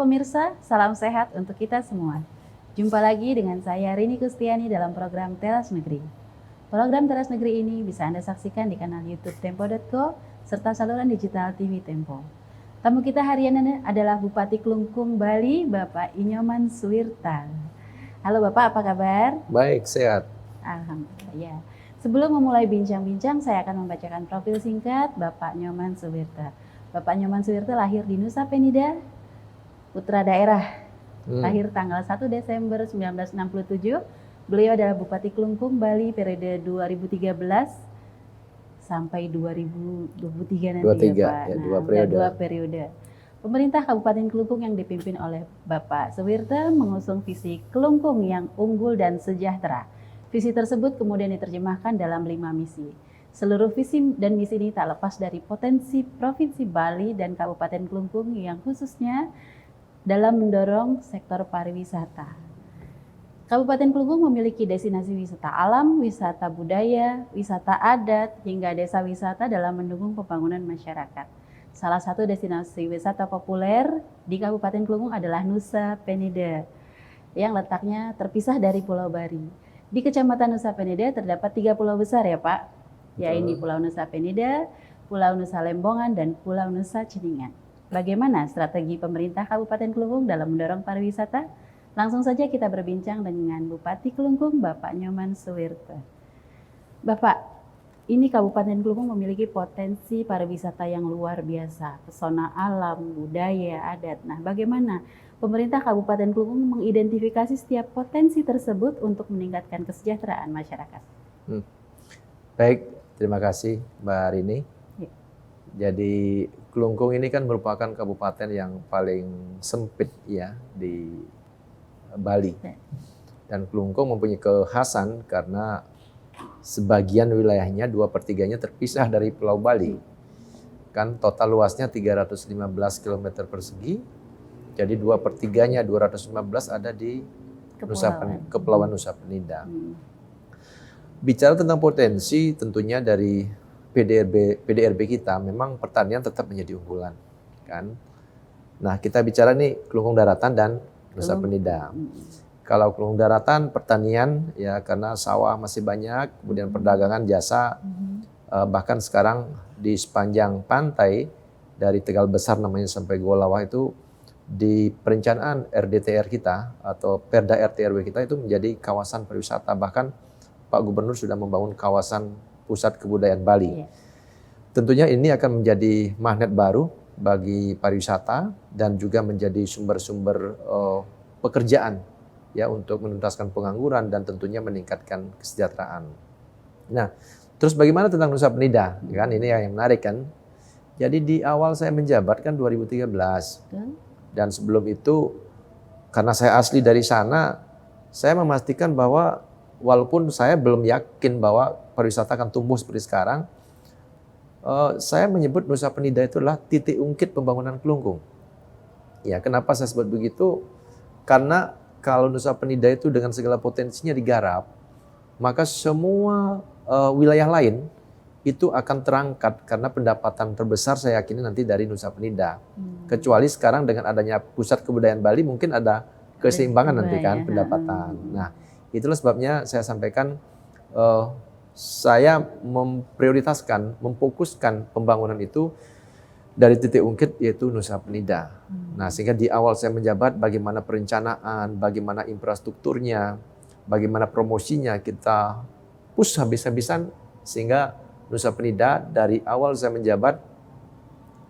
pemirsa, salam sehat untuk kita semua. Jumpa lagi dengan saya Rini Kustiani dalam program Teras Negeri. Program Teras Negeri ini bisa Anda saksikan di kanal YouTube Tempo.co serta saluran digital TV Tempo. Tamu kita hari ini adalah Bupati Klungkung, Bali, Bapak Inyoman Suwirta. Halo Bapak, apa kabar? Baik, sehat. Alhamdulillah ya. Sebelum memulai bincang-bincang, saya akan membacakan profil singkat Bapak Inyoman Suwirta. Bapak Inyoman Suwirta lahir di Nusa Penida, Putra Daerah. Lahir tanggal 1 Desember 1967. Beliau adalah Bupati Klungkung, Bali periode 2013 sampai 2023 nanti 23, ya Pak. ya, Nah, dua periode. Pemerintah Kabupaten Klungkung yang dipimpin oleh Bapak Suwirta mengusung visi Klungkung yang unggul dan sejahtera. Visi tersebut kemudian diterjemahkan dalam 5 misi. Seluruh visi dan misi ini tak lepas dari potensi Provinsi Bali dan Kabupaten Klungkung yang khususnya dalam mendorong sektor pariwisata. Kabupaten Klungkung memiliki destinasi wisata alam, wisata budaya, wisata adat, hingga desa wisata dalam mendukung pembangunan masyarakat. Salah satu destinasi wisata populer di Kabupaten Klungkung adalah Nusa Penida, yang letaknya terpisah dari Pulau Bari. Di Kecamatan Nusa Penida terdapat 3 pulau besar ya Pak, yaitu Pulau Nusa Penida, Pulau Nusa Lembongan, dan Pulau Nusa Ceningan. Bagaimana strategi pemerintah Kabupaten Klungkung dalam mendorong pariwisata? Langsung saja kita berbincang dengan Bupati Klungkung, Bapak Inyoman Suwirta. Bapak, ini Kabupaten Klungkung memiliki potensi pariwisata yang luar biasa, pesona alam, budaya, adat. Nah, bagaimana pemerintah Kabupaten Klungkung mengidentifikasi setiap potensi tersebut untuk meningkatkan kesejahteraan masyarakat? Baik, terima kasih Mbak Rini. Ya. Jadi Klungkung ini kan merupakan kabupaten yang paling sempit ya di Bali. Dan Klungkung mempunyai kekhasan karena sebagian wilayahnya 2/3-nya terpisah dari Pulau Bali. Kan total luasnya 315 km persegi. Jadi 2/3-nya 215 ada di Kepulauan Nusa Penida. Bicara tentang potensi, tentunya dari PDRB kita memang pertanian tetap menjadi unggulan, kan? Nah, kita bicara nih Klungkung Daratan dan Nusa Penida. Kalau Klungkung Daratan pertanian ya karena sawah masih banyak, kemudian perdagangan jasa, bahkan sekarang di sepanjang pantai dari Tegal Besar namanya sampai Golawah itu di perencanaan RDTR kita atau Perda RT/RW kita itu menjadi kawasan pariwisata. Bahkan Pak Gubernur sudah membangun kawasan pusat kebudayaan Bali. Tentunya ini akan menjadi magnet baru bagi pariwisata dan juga menjadi sumber-sumber pekerjaan ya untuk menuntaskan pengangguran dan tentunya meningkatkan kesejahteraan. Nah, terus bagaimana tentang Nusa Penida? Kan ini yang menarik kan. Jadi di awal saya menjabat kan 2013. Dan sebelum itu karena saya asli dari sana, saya memastikan bahwa walaupun saya belum yakin bahwa pariwisata akan tumbuh seperti sekarang, saya menyebut Nusa Penida itu adalah titik ungkit pembangunan Klungkung. Ya, kenapa saya sebut begitu? Karena kalau Nusa Penida itu dengan segala potensinya digarap, maka semua wilayah lain itu akan terangkat karena pendapatan terbesar saya yakini nanti dari Nusa Penida. Kecuali sekarang dengan adanya pusat kebudayaan Bali mungkin ada keseimbangan nanti kan pendapatan. Nah, itulah sebabnya saya sampaikan saya memprioritaskan, memfokuskan pembangunan itu dari titik ungkit yaitu Nusa Penida. Nah, sehingga di awal saya menjabat bagaimana perencanaan, bagaimana infrastrukturnya, bagaimana promosinya kita push habis-habisan sehingga Nusa Penida dari awal saya menjabat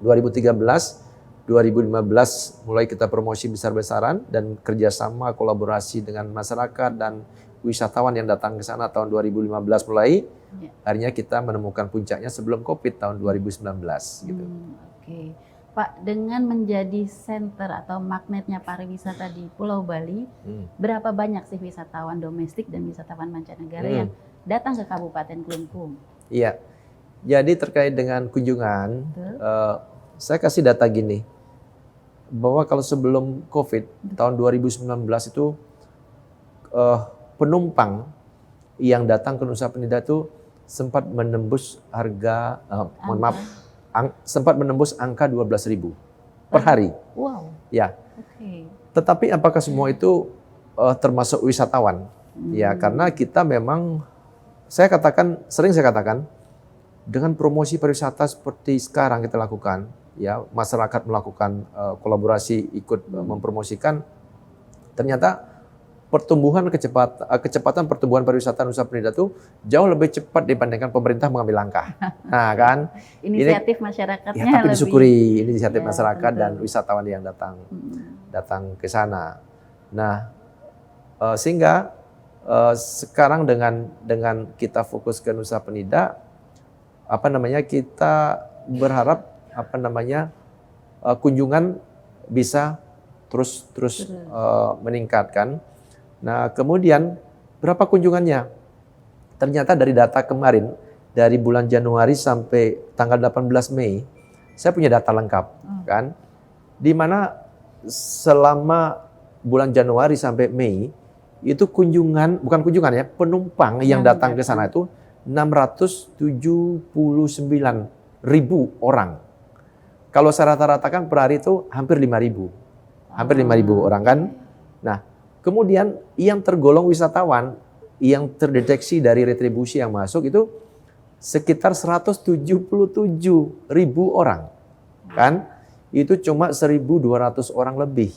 2013 2015 mulai kita promosi besar-besaran dan kerjasama kolaborasi dengan masyarakat dan wisatawan yang datang ke sana tahun 2015 mulai. Akhirnya kita menemukan puncaknya sebelum COVID tahun 2019 gitu. Oke. Pak, dengan menjadi center atau magnetnya pariwisata di Pulau Bali, berapa banyak sih wisatawan domestik dan wisatawan mancanegara yang datang ke Kabupaten Klungkung? Iya. Jadi terkait dengan kunjungan, saya kasih data gini, bahwa kalau sebelum COVID tahun 2019 itu penumpang yang datang ke Nusa Penida itu sempat menembus harga, sempat menembus angka 12.000 per hari. Wow. Ya. Oke. Tetapi apakah semua itu termasuk wisatawan? Ya, karena kita memang sering saya katakan dengan promosi pariwisata seperti sekarang kita lakukan, ya masyarakat melakukan kolaborasi ikut mempromosikan, ternyata kecepatan pertumbuhan pariwisata Nusa Penida itu jauh lebih cepat dibandingkan pemerintah mengambil langkah. Nah, kan Inisiatif masyarakatnya ya, tapi lebih. disyukuri ini inisiatif Ya, masyarakat tentu. dan wisatawan yang datang ke sana. Nah, sehingga sekarang dengan kita fokus ke Nusa Penida, kita berharap kunjungan bisa terus meningkatkan. Nah, kemudian berapa kunjungannya? Ternyata dari data kemarin, dari bulan Januari sampai tanggal 18 Mei, saya punya data lengkap, kan? Di mana selama bulan Januari sampai Mei, itu penumpang yang datang ke sana itu 679.000 orang. Kalau saya rata-ratakan per hari itu hampir 5.000. Hampir 5.000 orang, kan? Nah, kemudian yang tergolong wisatawan, yang terdeteksi dari retribusi yang masuk itu sekitar 177.000 orang. Kan? Itu cuma 1.200 orang lebih.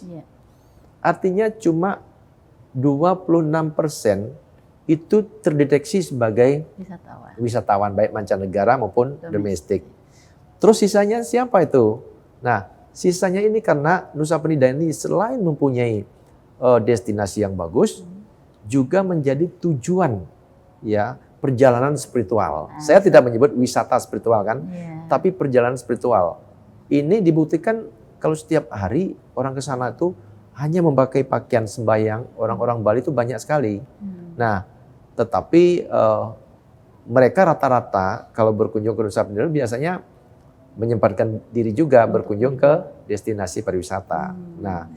Artinya cuma 26% itu terdeteksi sebagai wisatawan baik mancanegara maupun domestik. Terus sisanya siapa itu? Nah, sisanya ini karena Nusa Penida ini selain mempunyai destinasi yang bagus, juga menjadi tujuan ya perjalanan spiritual. Saya tidak menyebut wisata spiritual, kan, tapi perjalanan spiritual. Ini dibuktikan kalau setiap hari orang ke sana itu hanya memakai pakaian sembahyang. Orang-orang Bali itu banyak sekali. Nah, tetapi mereka rata-rata kalau berkunjung ke Nusa Penida biasanya menyempatkan diri juga berkunjung ke destinasi pariwisata. Nah,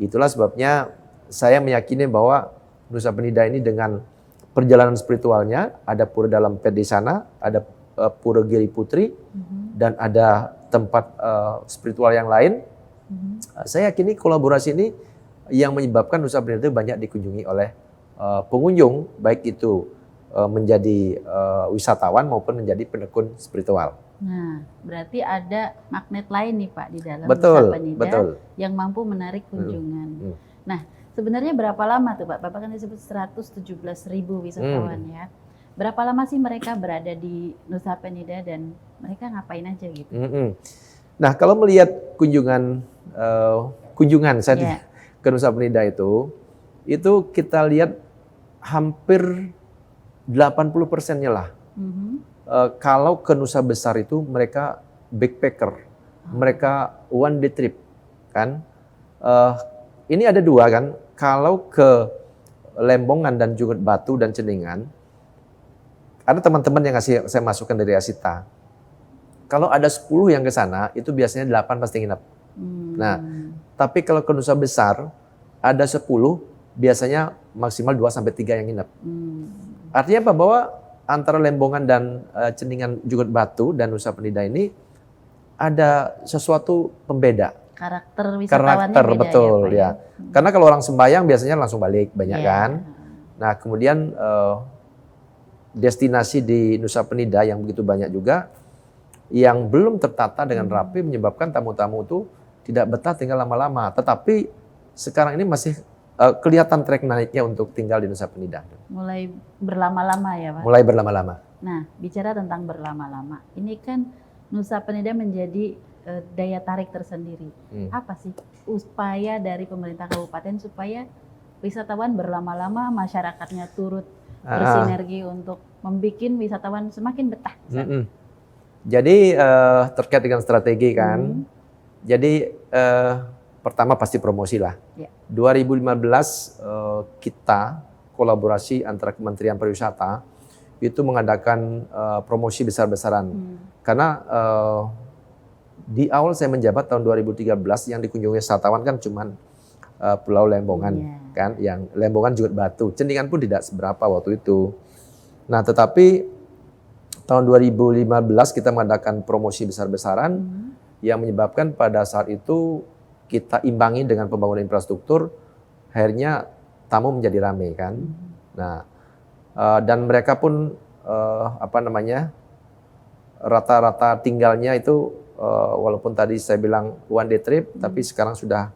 itulah sebabnya saya meyakini bahwa Nusa Penida ini dengan perjalanan spiritualnya, ada pura dalam pet di sana, ada pura Giri Putri, dan ada tempat spiritual yang lain. Saya yakini kolaborasi ini yang menyebabkan Nusa Penida itu banyak dikunjungi oleh pengunjung, baik itu menjadi wisatawan maupun menjadi penekun spiritual. Nah, berarti ada magnet lain nih Pak di dalam Betul, Nusa Penida betul. yang mampu menarik kunjungan. Nah, sebenarnya berapa lama tuh Pak? Bapak kan disebut 117.000 wisatawan ya. Berapa lama sih mereka berada di Nusa Penida dan mereka ngapain aja gitu? Nah, kalau melihat kunjungan saya ke Nusa Penida itu kita lihat hampir 80%-nya lah. Kalau ke Nusa Besar itu mereka backpacker, mereka one day trip, kan? Ini ada dua, kan? Kalau ke Lembongan dan juga Batu dan Ceningan, ada teman-teman yang saya masukkan dari Asita. Kalau ada 10 yang ke sana, itu biasanya 8 pasti nginep. Nah, tapi kalau ke Nusa Besar, ada 10, biasanya maksimal 2-3 yang nginep. Artinya apa? Bahwa antara Lembongan dan Ceningan juga Batu dan Nusa Penida ini ada sesuatu pembeda. Karakter wisatawannya beda, betul ya, Pak, ya. Karena kalau orang sembahyang biasanya langsung balik banyak kan. Nah, kemudian destinasi di Nusa Penida yang begitu banyak juga yang belum tertata dengan rapi menyebabkan tamu-tamu itu tidak betah tinggal lama-lama. Tetapi sekarang ini masih kelihatan trek naiknya untuk tinggal di Nusa Penida. Mulai berlama-lama ya Pak? Mulai berlama-lama. Nah, bicara tentang berlama-lama, ini kan Nusa Penida menjadi daya tarik tersendiri. Apa sih upaya dari pemerintah kabupaten supaya wisatawan berlama-lama, masyarakatnya turut bersinergi untuk membuat wisatawan semakin betah? Jadi terkait dengan strategi kan, jadi pertama pasti promosi lah. 2015 kita kolaborasi antara Kementerian Pariwisata itu mengadakan promosi besar-besaran. Karena di awal saya menjabat tahun 2013 yang dikunjungi wisatawan kan cuman Pulau Lembongan kan, yang Lembongan juga Batu, Ceningan pun tidak seberapa waktu itu. Nah, tetapi tahun 2015 kita mengadakan promosi besar-besaran yang menyebabkan pada saat itu kita imbangi dengan pembangunan infrastruktur, akhirnya tamu menjadi ramai kan. Nah, dan mereka pun rata-rata tinggalnya itu walaupun tadi saya bilang one day trip, tapi sekarang sudah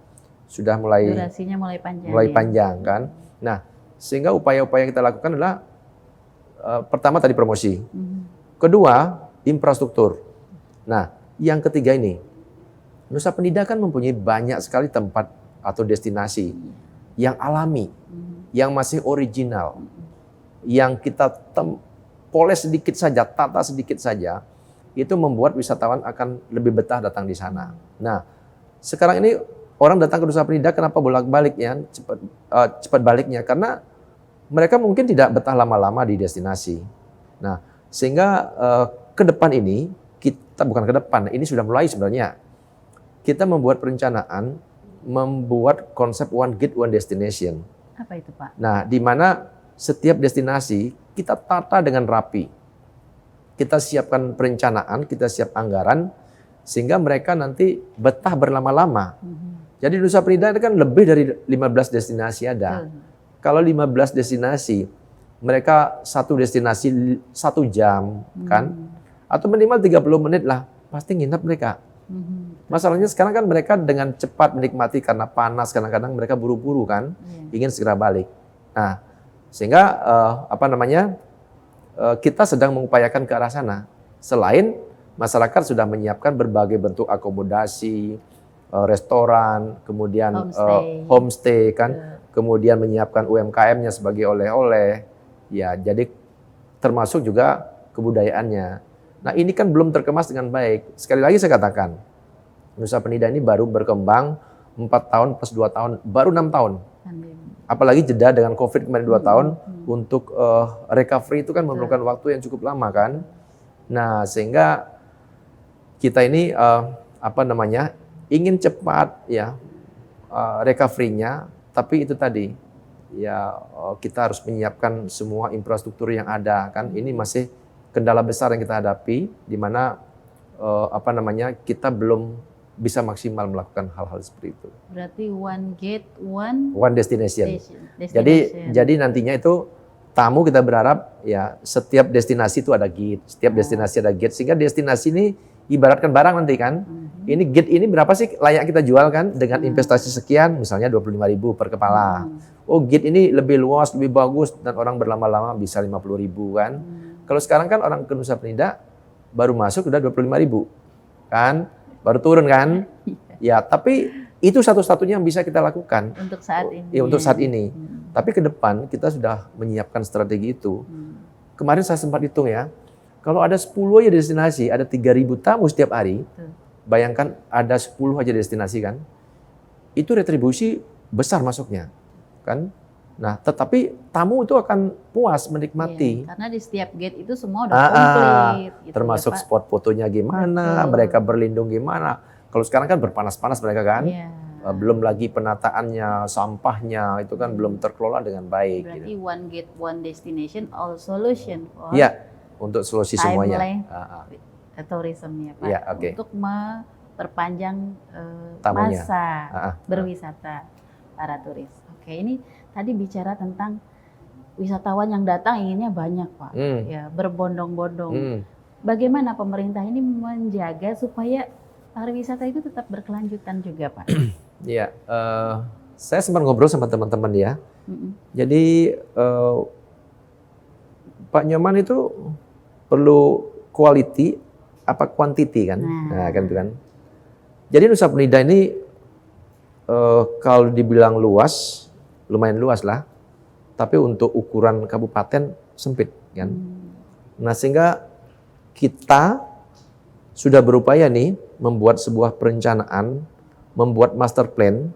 mulai durasinya mulai panjang kan. Nah, sehingga upaya-upaya yang kita lakukan adalah pertama tadi promosi, kedua infrastruktur. Nah, yang ketiga ini, Nusa Penida kan mempunyai banyak sekali tempat atau destinasi yang alami, yang masih original, yang kita poles sedikit saja, tata sedikit saja, itu membuat wisatawan akan lebih betah datang di sana. Nah, sekarang ini orang datang ke Nusa Penida kenapa bolak-balik ya, cepat baliknya? Karena mereka mungkin tidak betah lama-lama di destinasi. Nah, sehingga ke depan ini, ini sudah mulai sebenarnya. Kita membuat perencanaan, membuat konsep One Gate, One Destination. Apa itu, Pak? Nah, di mana setiap destinasi kita tata dengan rapi. Kita siapkan perencanaan, kita siap anggaran, sehingga mereka nanti betah berlama-lama. Jadi Nusa Penida itu kan lebih dari 15 destinasi ada. Kalau 15 destinasi, mereka satu destinasi 1 jam, kan? Atau minimal 30 menit lah, pasti nginep mereka. Masalahnya sekarang kan mereka dengan cepat menikmati karena panas, kadang-kadang mereka buru-buru kan, ingin segera balik. Nah, sehingga kita sedang mengupayakan ke arah sana. Selain masyarakat sudah menyiapkan berbagai bentuk akomodasi, restoran, kemudian homestay kan, kemudian menyiapkan UMKM-nya sebagai oleh-oleh, ya jadi termasuk juga kebudayaannya. Nah ini kan belum terkemas dengan baik. Sekali lagi saya katakan, Nusa Penida ini baru berkembang 4 tahun plus 2 tahun, baru 6 tahun. Apalagi jeda dengan COVID kemarin 2 tahun, untuk recovery itu kan memerlukan waktu yang cukup lama kan. Nah sehingga kita ini ingin cepat ya recovery-nya, tapi itu tadi ya kita harus menyiapkan semua infrastruktur yang ada kan. Ini masih kendala besar yang kita hadapi, di mana kita belum bisa maksimal melakukan hal-hal seperti itu. Berarti One Gate, One Destination. Jadi nantinya itu tamu kita berharap ya setiap destinasi itu ada gate, setiap destinasi ada gate, sehingga destinasi ini ibaratkan barang nanti kan. Ini gate ini berapa sih layak kita jual kan dengan investasi sekian, misalnya 25.000 per kepala. Oh gate ini lebih luas, lebih bagus dan orang berlama-lama bisa 50.000 kan. Kalau sekarang kan orang ke Nusa Penida baru masuk udah 25.000 kan, baru turun kan. Ya tapi itu satu-satunya yang bisa kita lakukan untuk saat ini. Ya, untuk saat ini. Tapi ke depan kita sudah menyiapkan strategi itu. Kemarin saya sempat hitung ya, kalau ada 10 aja destinasi, ada 3.000 tamu setiap hari. Bayangkan ada 10 aja destinasi kan, itu retribusi besar masuknya kan. Nah, tetapi tamu itu akan puas menikmati. Karena di setiap gate itu semua udah komplit. Gitu termasuk ya, Pak. spot fotonya gimana, mereka berlindung gimana. Kalau sekarang kan berpanas-panas mereka kan, belum lagi penataannya, sampahnya itu kan belum terkelola dengan baik. Berarti gitu. One Gate, One Destination, all solution for untuk solusi semuanya. Tourism ya Pak, untuk memperpanjang masa berwisata para turis. Oke, ini tadi bicara tentang wisatawan yang datang inginnya banyak Pak, ya berbondong-bondong. Bagaimana pemerintah ini menjaga supaya pariwisata itu tetap berkelanjutan juga Pak? Ya, saya sempat ngobrol sama teman-teman ya. Jadi Pak Nyoman itu perlu quality apa quantity kan? Nah kan itu kan. Jadi Nusa Penida ini kalau dibilang luas, lumayan luas lah. Tapi untuk ukuran kabupaten sempit kan. Nah sehingga kita sudah berupaya nih membuat sebuah perencanaan, membuat master plan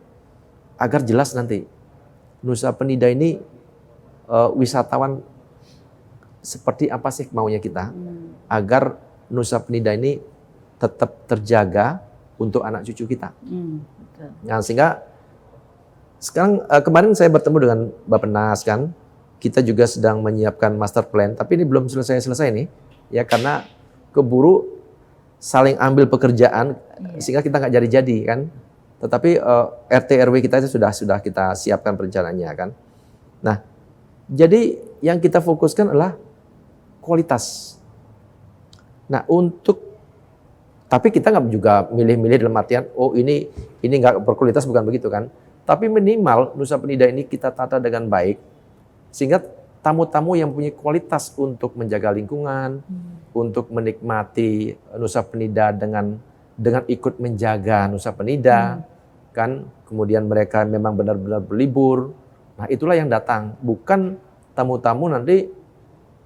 agar jelas nanti Nusa Penida ini wisatawan seperti apa sih maunya kita, agar Nusa Penida ini tetap terjaga untuk anak cucu kita. Nah, sehingga sekarang kemarin saya bertemu dengan Bappenas kan, kita juga sedang menyiapkan master plan, tapi ini belum selesai nih, ya karena keburu saling ambil pekerjaan sehingga kita nggak jadi kan. Tetapi RT RW kita itu sudah kita siapkan perencanaannya kan. Nah, jadi yang kita fokuskan adalah kualitas. Nah, tapi kita nggak juga milih-milih dalam artian, oh ini nggak berkualitas, bukan begitu kan. Tapi minimal Nusa Penida ini kita tata dengan baik, sehingga tamu-tamu yang punya kualitas untuk menjaga lingkungan, untuk menikmati Nusa Penida dengan ikut menjaga Nusa Penida, kan. Kemudian mereka memang benar-benar berlibur. Nah, itulah yang datang, bukan tamu-tamu nanti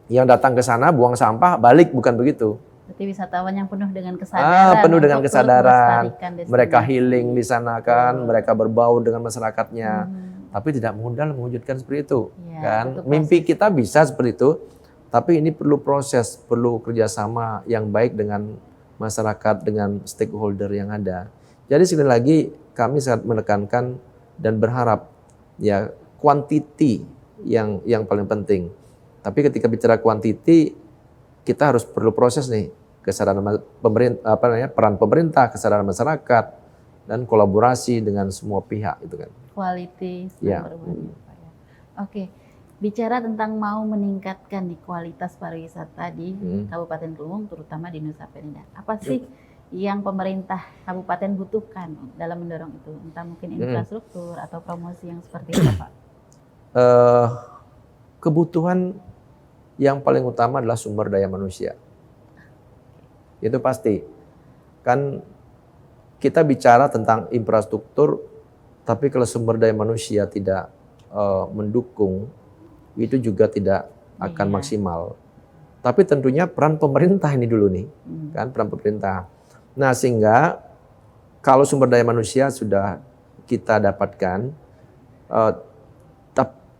yang datang ke sana buang sampah balik, bukan begitu. Berarti wisatawan yang penuh dengan kesadaran. Penuh dengan kesadaran. Mereka Mereka healing di sana kan, mereka berbau dengan masyarakatnya. Tapi tidak mudah mewujudkan seperti itu, kan? Mimpi kita bisa seperti itu, tapi ini perlu proses, perlu kerjasama yang baik dengan masyarakat, dengan stakeholder yang ada. Jadi sekali lagi kami sangat menekankan dan berharap ya quantity yang paling penting. Tapi ketika bicara quantity, kita harus perlu proses nih, kesadaran pemerintah, peran pemerintah, kesadaran masyarakat, dan kolaborasi dengan semua pihak itu kan. Quality Ya. Oke, bicara tentang mau meningkatkan nih kualitas pariwisata di Kabupaten Kelungkung, terutama di Nusa Penida. Apa sih yang pemerintah kabupaten butuhkan dalam mendorong itu? Entah mungkin infrastruktur atau promosi yang seperti itu, Pak? Kebutuhan yang paling utama adalah sumber daya manusia. Itu pasti. Kan kita bicara tentang infrastruktur, tapi kalau sumber daya manusia tidak mendukung, itu juga tidak akan maksimal. Tapi tentunya peran pemerintah ini dulu nih, kan, peran pemerintah. Nah, sehingga kalau sumber daya manusia sudah kita dapatkan,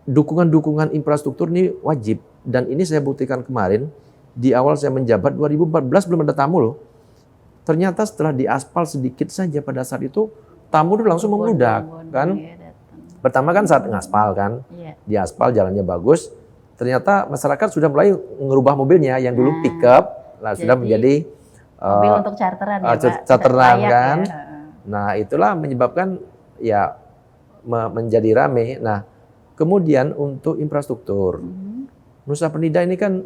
dukungan-dukungan infrastruktur ini wajib. Dan ini saya buktikan kemarin, di awal saya menjabat 2014 belum ada tamu loh. Ternyata setelah diaspal sedikit saja pada saat itu, tamu itu langsung membludak kan. Pertama kan saat ngaspal kan, diaspal jalannya bagus. Ternyata masyarakat sudah mulai ngerubah mobilnya, yang dulu pickup, sudah menjadi mobil untuk charteran ya, Pak. Charteran kan. Ya. Nah, itulah menyebabkan ya menjadi rame. Nah, kemudian untuk infrastruktur, Nusa Penida ini kan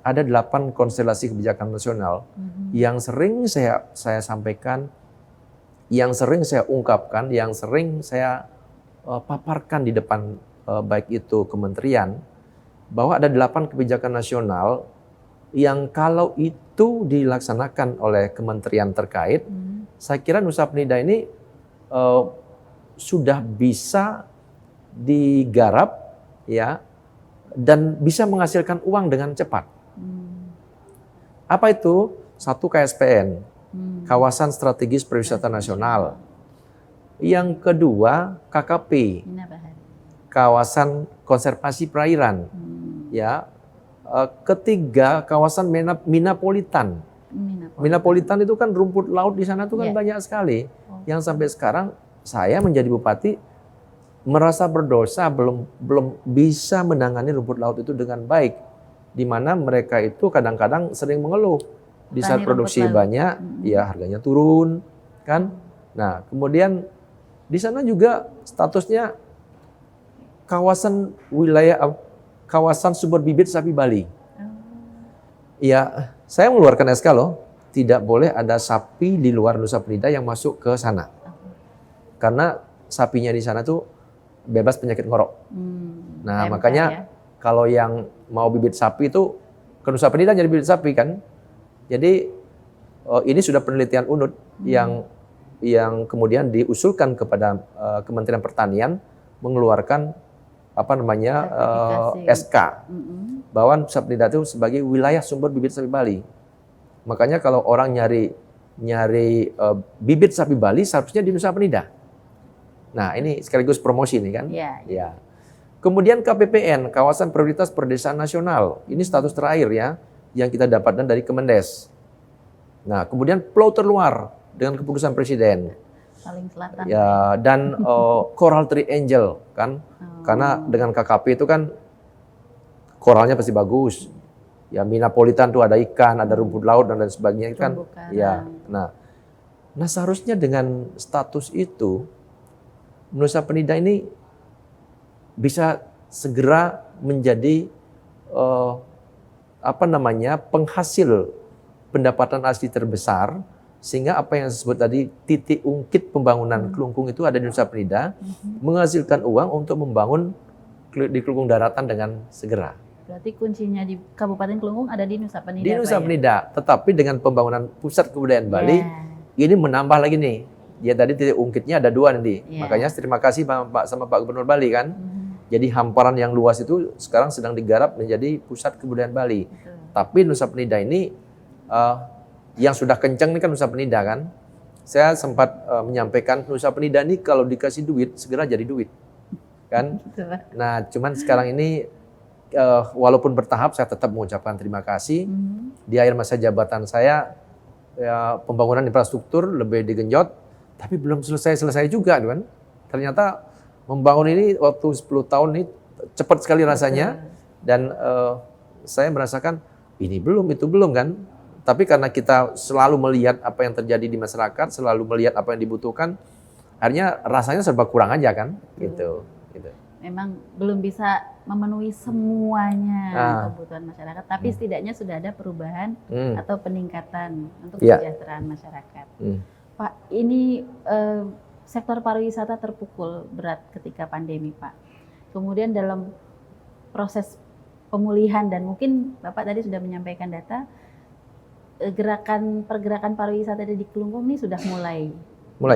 ada 8 konstelasi kebijakan nasional yang sering saya sampaikan, yang sering saya ungkapkan, yang sering saya paparkan di depan baik itu kementerian, bahwa ada 8 kebijakan nasional yang kalau itu dilaksanakan oleh kementerian terkait, saya kira Nusa Penida ini sudah bisa digarap ya, dan bisa menghasilkan uang dengan cepat. Apa itu? Satu, KSPN, Kawasan Strategis Pariwisata Nasional. Yang kedua, KKP, Kawasan Konservasi Perairan. Ya. Ketiga, kawasan Minapolitan. Minapolitan itu kan rumput laut di sana tuh kan banyak sekali. Yang sampai sekarang saya menjadi bupati merasa berdosa belum bisa menangani rumput laut itu dengan baik, di mana mereka itu kadang-kadang sering mengeluh di saat produksi banyak, ya harganya turun, kan? Nah, kemudian di sana juga statusnya kawasan sumber bibit sapi Bali. Ya, saya mengeluarkan SK loh, tidak boleh ada sapi di luar Nusa Penida yang masuk ke sana, karena sapinya di sana tuh bebas penyakit ngorok. Nah, makanya kalau yang mau bibit sapi itu ke Nusa Penida jadi bibit sapi kan. Jadi ini sudah penelitian UNUD yang kemudian diusulkan kepada Kementerian Pertanian mengeluarkan SK bahwa Nusa Penida itu sebagai wilayah sumber bibit sapi Bali. Makanya kalau orang nyari bibit sapi Bali seharusnya di Nusa Penida. Nah, ini sekaligus promosi nih kan. Ya. Kemudian KPPN, Kawasan Prioritas Perdesaan Nasional. Ini status terakhir ya, yang kita dapatkan dari Kemendes. Nah, kemudian pulau terluar dengan keputusan Presiden. Paling selatan. Ya, dan Coral Triangle kan. Karena dengan KKP itu kan koralnya pasti bagus. Ya, Minapolitan tuh ada ikan, ada rumput laut dan lain sebagainya kan. Ya. Nah seharusnya dengan status itu Nusa Penida ini bisa segera menjadi penghasil pendapatan asli terbesar, sehingga apa yang disebut tadi titik ungkit pembangunan Kelungkung itu ada di Nusa Penida, menghasilkan uang untuk membangun di Kelungkung daratan dengan segera. Berarti kuncinya di Kabupaten Kelungkung ada di Nusa Penida. Di Nusa Pak, Penida, tetapi dengan pembangunan pusat kebudayaan Bali, ini menambah lagi nih. Dia tadi titik ungkitnya ada 2 nanti. Makanya terima kasih sama Pak Gubernur Bali kan. Jadi hamparan yang luas itu sekarang sedang digarap menjadi pusat kebudayaan Bali. Tapi Nusa Penida ini yang sudah kencang ini kan Nusa Penida kan. Saya sempat menyampaikan Nusa Penida ini kalau dikasih duit segera jadi duit. Kan? Nah, cuman sekarang ini walaupun bertahap saya tetap mengucapkan terima kasih. Di akhir masa jabatan saya pembangunan infrastruktur lebih digenjot, tapi belum selesai juga kan. Ternyata membangun ini waktu 10 tahun ini cepat sekali rasanya. Dan saya merasakan ini belum, itu belum kan. Tapi karena kita selalu melihat apa yang terjadi di masyarakat, selalu melihat apa yang dibutuhkan, akhirnya rasanya serba kurang aja kan, gitu. Memang belum bisa memenuhi semuanya kebutuhan masyarakat, tapi setidaknya sudah ada perubahan atau peningkatan untuk kesejahteraan masyarakat. Pak, ini sektor pariwisata terpukul berat ketika pandemi, Pak. Kemudian dalam proses pemulihan dan mungkin Bapak tadi sudah menyampaikan data, pergerakan pariwisata di Kelungkung ini sudah mulai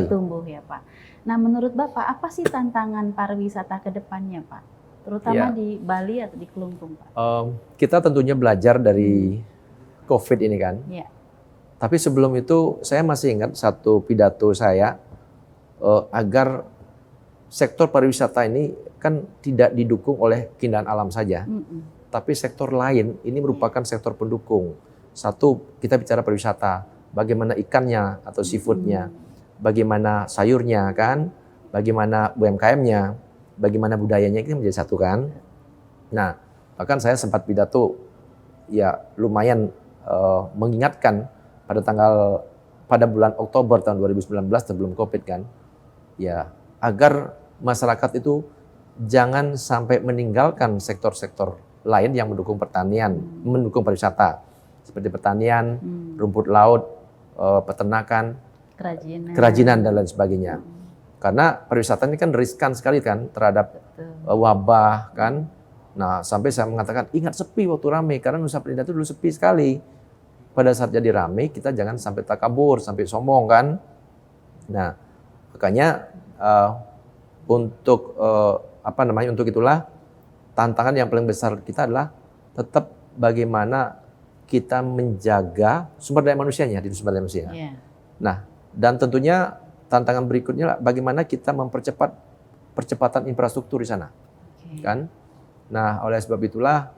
tumbuh ya Pak. Nah menurut Bapak apa sih tantangan pariwisata ke depannya Pak? Terutama di Bali atau di Kelungkung Pak? Kita tentunya belajar dari COVID ini kan. Tapi sebelum itu saya masih ingat satu pidato saya agar sektor pariwisata ini kan tidak didukung oleh keindahan alam saja. Tapi sektor lain ini merupakan sektor pendukung. Satu, kita bicara pariwisata, bagaimana ikannya atau seafoodnya, bagaimana sayurnya kan, bagaimana UMKM-nya, bagaimana budayanya, itu menjadi satu kan. Nah, bahkan saya sempat pidato ya lumayan mengingatkan pada bulan Oktober tahun 2019 sebelum COVID kan, ya agar masyarakat itu jangan sampai meninggalkan sektor-sektor lain yang mendukung pertanian, mendukung pariwisata. Seperti pertanian, rumput laut, peternakan, kerajinan dan lain sebagainya. Karena pariwisata ini kan riskan sekali kan terhadap wabah kan. Nah sampai saya mengatakan ingat sepi waktu ramai, karena Nusa Penida itu dulu sepi sekali. Pada saat jadi ramai kita jangan sampai takabur, sampai sombong kan. Nah makanya untuk itulah tantangan yang paling besar kita adalah tetap bagaimana kita menjaga sumber daya manusianya di sumber daya manusia. Nah, dan tentunya tantangan berikutnya bagaimana kita mempercepat percepatan infrastruktur di sana. Kan? Nah, oleh sebab itulah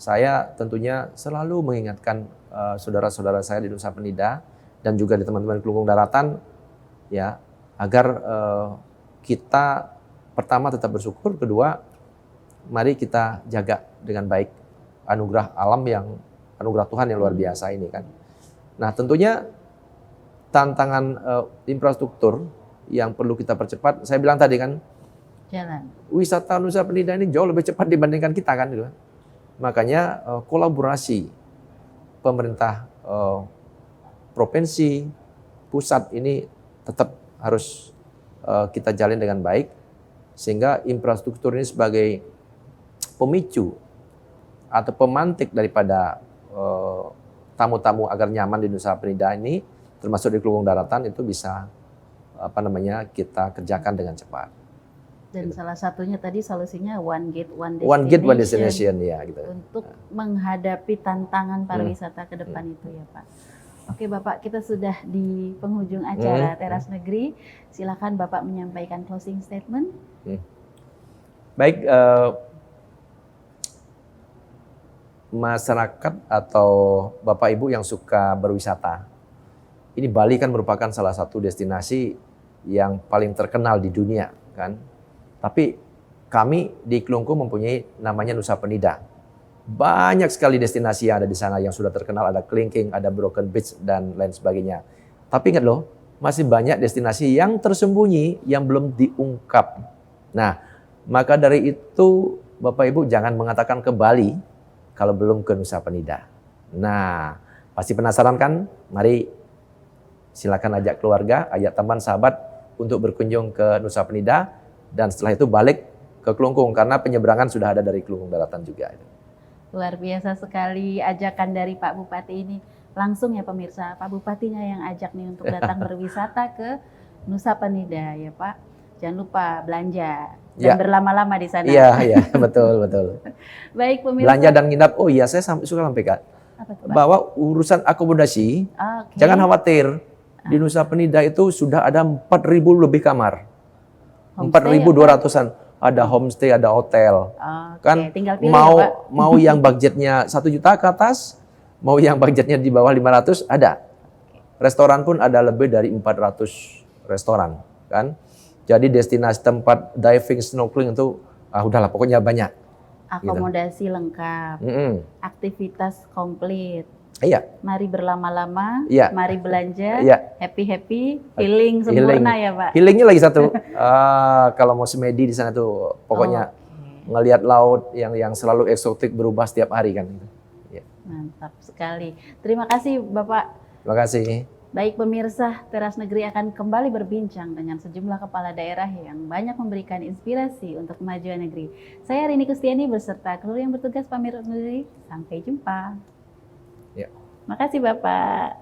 saya tentunya selalu mengingatkan saudara-saudara saya di Nusa Penida dan juga di teman-teman Kelungkung Daratan ya, agar kita pertama tetap bersyukur, kedua mari kita jaga dengan baik anugerah alam anugerah Tuhan yang luar biasa ini kan. Nah tentunya tantangan infrastruktur yang perlu kita percepat, saya bilang tadi kan, wisata Nusa Penida ini jauh lebih cepat dibandingkan kita kan gitu. Makanya kolaborasi pemerintah provinsi, pusat ini tetap harus kita jalin dengan baik, sehingga infrastruktur ini sebagai pemicu atau pemantik daripada tamu-tamu agar nyaman di Nusa Penida ini, termasuk di Kelungkung Daratan, itu bisa kita kerjakan dengan cepat. Dan gitu. Salah satunya tadi solusinya one gate one destination. One gate one destination ya gitu. Untuk menghadapi tantangan pariwisata ke depan itu ya Pak. Oke Bapak, kita sudah di penghujung acara Teras Negeri. Silakan Bapak menyampaikan closing statement. Baik, masyarakat atau Bapak Ibu yang suka berwisata, ini Bali kan merupakan salah satu destinasi yang paling terkenal di dunia kan. Tapi kami di Kelungkung mempunyai namanya Nusa Penida. Banyak sekali destinasi yang ada di sana yang sudah terkenal, ada Kelingking, ada Broken Beach dan lain sebagainya. Tapi ingat loh, masih banyak destinasi yang tersembunyi yang belum diungkap. Nah, maka dari itu Bapak Ibu jangan mengatakan ke Bali kalau belum ke Nusa Penida. Nah, pasti penasaran kan? Mari silakan ajak keluarga, ajak teman, sahabat untuk berkunjung ke Nusa Penida dan setelah itu balik ke Kelungkung karena penyeberangan sudah ada dari Kelungkung Daratan juga. Luar biasa sekali ajakan dari Pak Bupati ini. Langsung ya pemirsa, Pak Bupatinya yang ajak nih untuk datang berwisata ke Nusa Penida ya Pak. Jangan lupa belanja dan berlama-lama di sana. Iya, betul. Baik pemirsa. Belanja dan nginap. Oh iya, saya suka sampaikan bahwa urusan akomodasi, jangan khawatir. Di Nusa Penida itu sudah ada 4.000 lebih kamar. 4.200-an. Ada homestay, ada hotel. Kan tinggal pilih mau ya, Pak. mau yang budgetnya 1 juta ke atas, mau yang budgetnya di bawah 500 ada. Restoran pun ada lebih dari 400 restoran, kan? Jadi destinasi tempat diving, snorkeling itu udahlah pokoknya banyak. Akomodasi lengkap, aktivitas komplit. Iya. Mari berlama-lama, mari belanja, happy, healing sempurna ya Pak. Healingnya lagi satu. Kalau mau semedi di sana tuh pokoknya ngelihat laut yang selalu eksotik berubah setiap hari kan. Mantap sekali. Terima kasih Bapak. Terima kasih. Baik pemirsa, Teras Negeri akan kembali berbincang dengan sejumlah kepala daerah yang banyak memberikan inspirasi untuk kemajuan negeri. Saya Rini Kustiani beserta kru yang bertugas pamit undur diri. Sampai jumpa. Ya. Makasih Bapak.